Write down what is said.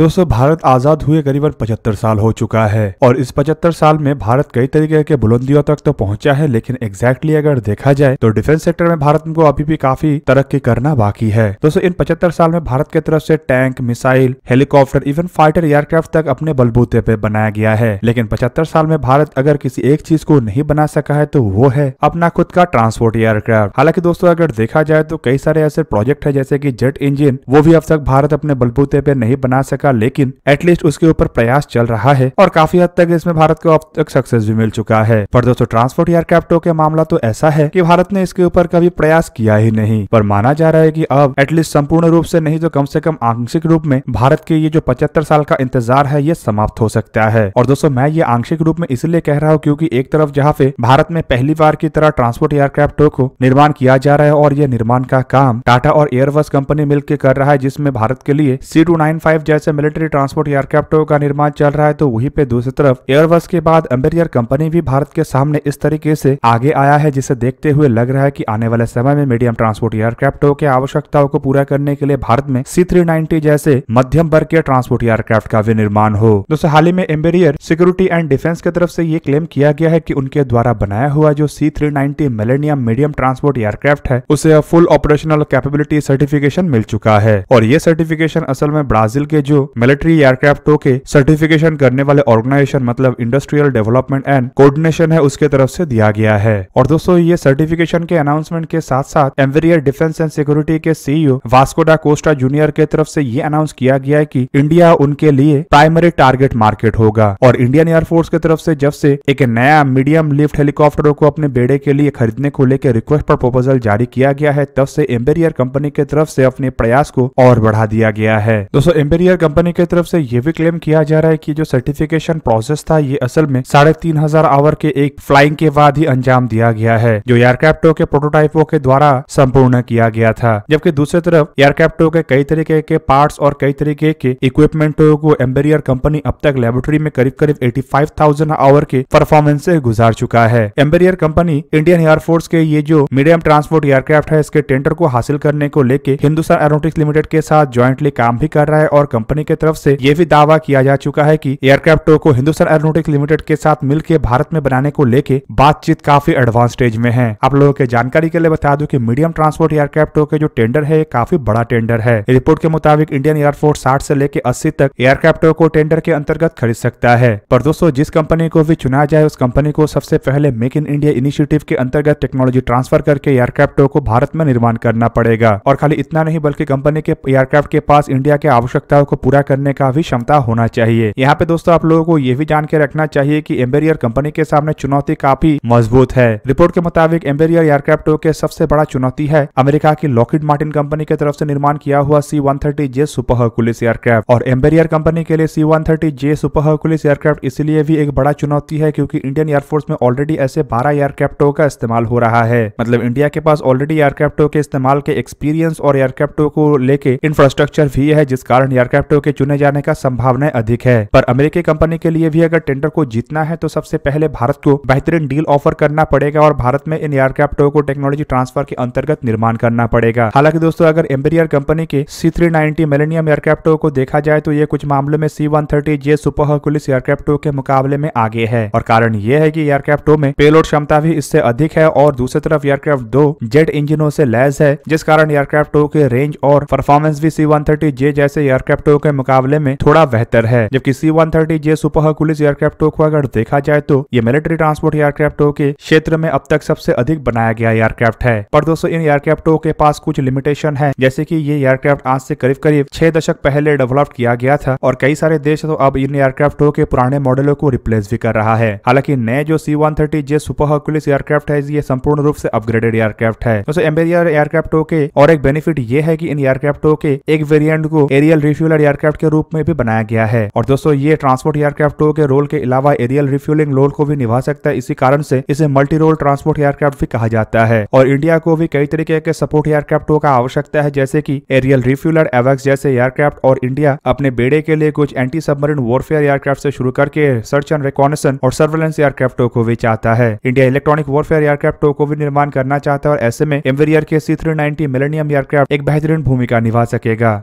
दोस्तों भारत आजाद हुए करीबन 75 साल हो चुका है और इस 75 साल में भारत कई तरीके के बुलंदियों तक तो पहुंचा है, लेकिन एग्जैक्टली अगर देखा जाए तो डिफेंस सेक्टर में भारत को अभी भी काफी तरक्की करना बाकी है। दोस्तों इन 75 साल में भारत की तरफ से tank, missile, helicopter, even fighter aircraft तक अपने बलबूते पे बनाया गया है। लेकिन 75 साल में भारत अगर किसी एक चीज को नहीं बना सका है तो वो है अपना खुद का ट्रांसपोर्ट एयरक्राफ्ट। हालांकि दोस्तों अगर देखा जाए तो कई सारे ऐसे प्रोजेक्ट है जैसे कि जेट इंजन, वो भी अब तक भारत अपने बलबूते पे नहीं बना सका, लेकिन एटलीस्ट उसके ऊपर प्रयास चल रहा है और काफी हद तक इसमें भारत को अब तक सक्सेस भी मिल चुका है। पर दोस्तों ट्रांसपोर्ट एयरक्राफ्टों के मामला तो ऐसा है कि भारत ने इसके ऊपर कभी प्रयास किया ही नहीं, पर माना जा रहा है कि अब एटलीस्ट संपूर्ण रूप से नहीं तो कम से कम आंशिक रूप में भारत के ये जो 75 साल का इंतजार है ये समाप्त हो सकता है। और दोस्तों मैं ये आंशिक रूप में इसलिए कह रहा हूँ क्योंकि एक तरफ जहाँ पे भारत में पहली बार की तरह ट्रांसपोर्ट एयरक्राफ्टों को निर्माण किया जा रहा है और ये निर्माण का काम टाटा और एयरबस कंपनी मिलकर कर रहा है, जिसमें भारत के लिए C295 जैसे मिलिट्री ट्रांसपोर्ट एयरक्राफ्टों का निर्माण चल रहा है, तो वहीं पे दूसरी तरफ एयरबस के बाद एम्बेरियर कंपनी भी भारत के सामने इस तरीके से आगे आया है, जिसे देखते हुए लग रहा है कि आने वाले समय में मीडियम ट्रांसपोर्ट एयरक्राफ्टों के आवश्यकताओं को पूरा करने के लिए भारत में C390 जैसे मध्यम वर्ग के ट्रांसपोर्ट एयरक्राफ्ट का भी निर्माण हो। दोस्तों हाल ही में एम्बेरियर सिक्योरिटी एंड डिफेंस की तरफ से ये क्लेम किया गया है कि उनके द्वारा बनाया हुआ जो C390 millennium medium transport aircraft है उसे फुल ऑपरेशनल कैपेबिलिटी सर्टिफिकेशन मिल चुका है और ये सर्टिफिकेशन असल में ब्राजील के जो मिलिट्री एयरक्राफ्टों के सर्टिफिकेशन करने वाले ऑर्गेनाइजेशन मतलब इंडस्ट्रियल डेवलपमेंट एंड कोऑर्डिनेशन है उसके तरफ से दिया गया है। और दोस्तों ये सर्टिफिकेशन के अनाउंसमेंट के साथ साथ एम्बेरियर डिफेंस एंड सिक्योरिटी के सीईओ वास्को डा कोस्टा जूनियर के तरफ से ये अनाउंस किया गया है कि इंडिया उनके लिए प्राइमरी टारगेट मार्केट होगा। और इंडियन एयरफोर्स की तरफ से जब से एक नया मीडियम लिफ्ट हेलीकॉप्टरों को अपने बेड़े के लिए खरीदने को लेकर रिक्वेस्ट पर प्रपोजल जारी किया गया है, तब से एम्बेरियर कंपनी की तरफ से अपने प्रयास को और बढ़ा दिया गया है। दोस्तों एम्बेरियर कंपनी की तरफ से यह भी क्लेम किया जा रहा है कि जो सर्टिफिकेशन प्रोसेस था ये असल में 3500 आवर के एक फ्लाइंग के बाद ही अंजाम दिया गया है, जो एयरक्राफ्टों के प्रोटोटाइपों के द्वारा संपूर्ण किया गया था। जबकि दूसरी तरफ एयरक्राफ्टों के कई तरीके के पार्ट्स और कई तरीके के इक्विपमेंटों को एम्बेरियर कंपनी अब तक लेबोरेटरी में करीब 85,000 आवर के परफॉर्मेंस से गुजार चुका है। एम्बेरियर कंपनी इंडियन एयरफोर्स के ये जो मीडियम ट्रांसपोर्ट एयरक्राफ्ट है इसके टेंडर को हासिल करने को लेकर हिंदुस्तान एरोनॉटिक्स लिमिटेड के साथ ज्वाइंटली काम भी कर रहा है और कंपनी की तरफ से यह भी दावा किया जा चुका है कि एयरक्राफ्टों को हिंदुस्तान एरोनॉटिक्स लिमिटेड के साथ मिलकर भारत में बनाने को लेके बातचीत काफी एडवांस स्टेज में है। आप लोगों के जानकारी के लिए बता दूं कि मीडियम ट्रांसपोर्ट एयरक्राफ्टों के जो टेंडर है काफी बड़ा टेंडर है। रिपोर्ट के मुताबिक इंडियन एयरफोर्स 60 से लेकर 80 तक एयरक्राफ्टों को टेंडर के अंतर्गत खरीद सकता है। पर दोस्तों जिस कंपनी को भी चुना जाए उस कंपनी को सबसे पहले मेक इन इंडिया इनिशिएटिव के अंतर्गत टेक्नोलॉजी ट्रांसफर करके एयरक्राफ्टों को भारत में निर्माण करना पड़ेगा। और खाली इतना नहीं बल्कि कंपनी के एयरक्राफ्ट के पास इंडिया के आवश्यकताओं को पूरा करने का भी क्षमता होना चाहिए। यहाँ पे दोस्तों आप लोगों को यह भी जान के रखना चाहिए कि एम्बेरियर कंपनी के सामने चुनौती काफी मजबूत है। रिपोर्ट के मुताबिक एम्बेरियर एयरक्राफ्टों के सबसे बड़ा चुनौती है अमेरिका की लॉकहीड मार्टिन कंपनी की तरफ से निर्माण किया हुआ C-130J सुपर हर्कुलिस एयरक्राफ्ट। और एम्बेरियर कंपनी के लिए C-130J सुपर हर्कुलिस एयरक्राफ्ट इसलिए भी एक बड़ा चुनौती है क्योंकि इंडियन एयरफोर्स में ऑलरेडी ऐसे 12 एयरक्राफ्टों का इस्तेमाल हो रहा है। मतलब इंडिया के पास ऑलरेडी एयरक्राफ्टों के इस्तेमाल के एक्सपीरियंस और एयरक्राफ्टों को लेके इंफ्रास्ट्रक्चर भी है, जिस कारण एयरक्राफ्टों के चुने जाने का संभावना अधिक है। पर अमेरिकी कंपनी के लिए भी अगर टेंडर को जीतना है तो सबसे पहले भारत को बेहतरीन डील ऑफर करना पड़ेगा और भारत में इन एयरक्राफ्टों को टेक्नोलॉजी ट्रांसफर के अंतर्गत निर्माण करना पड़ेगा। हालांकि दोस्तों अगर एम्बेरियर कंपनी के C390 मिलेनियम एयरक्राफ्टों को देखा जाए तो ये कुछ मामलों में C-130J सुपर हर्कुलिस एयरक्राफ्टों के मुकाबले में आगे है और कारण यह है कि एयरक्राफ्टों में पेलोड क्षमता भी इससे अधिक है और दूसरी तरफ एयरक्राफ्ट 2 जेट इंजनों से लैस है, जिस कारण एयरक्राफ्टों के रेंज और परफॉर्मेंस भी C-130J जैसे एयरक्राफ्टों के मुकाबले में थोड़ा बेहतर है। जबकि C-130J सुपर हर्कुलिस एयरक्राफ्टों को अगर देखा जाए तो ये मिलिट्री ट्रांसपोर्ट एयरक्राफ्टों के क्षेत्र में अब तक सबसे अधिक बनाया गया एयरक्राफ्ट है। पर दोस्तों इन एयरक्राफ्टों के पास कुछ लिमिटेशन है, जैसे कि ये एयरक्राफ्ट आज से करीब 6 दशक पहले डेवलप किया गया था और कई सारे देश तो अब इन एयरक्राफ्टों के पुराने मॉडलों को रिप्लेस भी कर रहा है। हालांकि नए जो C-130J सुपर हर्कुलिस एयरक्राफ्ट है ये संपूर्ण रूप से अपग्रेडेड एयरक्राफ्ट है। दोस्तों एम्बेरियर एयरक्राफ्टों के और एक बेनिफिट ये है कि इन एयरक्राफ्टों के एक वेरिएंट को एरियल रिफ्यूलर एयरक्राफ्ट के रूप में भी बनाया गया है और दोस्तों ये ट्रांसपोर्ट एयरक्राफ्टों के रोल के अलावा एरियल रिफ्यूलिंग रोल को भी निभा सकता है। इसी कारण से इसे मल्टी रोल ट्रांसपोर्ट एयरक्राफ्ट भी कहा जाता है और इंडिया को भी कई तरीके के सपोर्ट एयरक्राफ्टों का आवश्यकता है, जैसे कि एरियल रिफ्यूलर, एवैक्स जैसे एयरक्राफ्ट। और इंडिया अपने बेड़े के लिए कुछ एंटी सबमरीन वॉरफेयर एयरक्राफ्ट से शुरू करके सर्च एंड रिकॉनेसेंस और सर्वेलेंस एयरक्राफ्टों को भी चाहता है। इंडिया इलेक्ट्रॉनिक वॉरफेयर एयरक्राफ्टों को भी निर्माण करना चाहता है और ऐसे में एम्बेरियर के C-390 मिलेनियम एयरक्राफ्ट एक बेहतरीन भूमिका निभा सकेगा।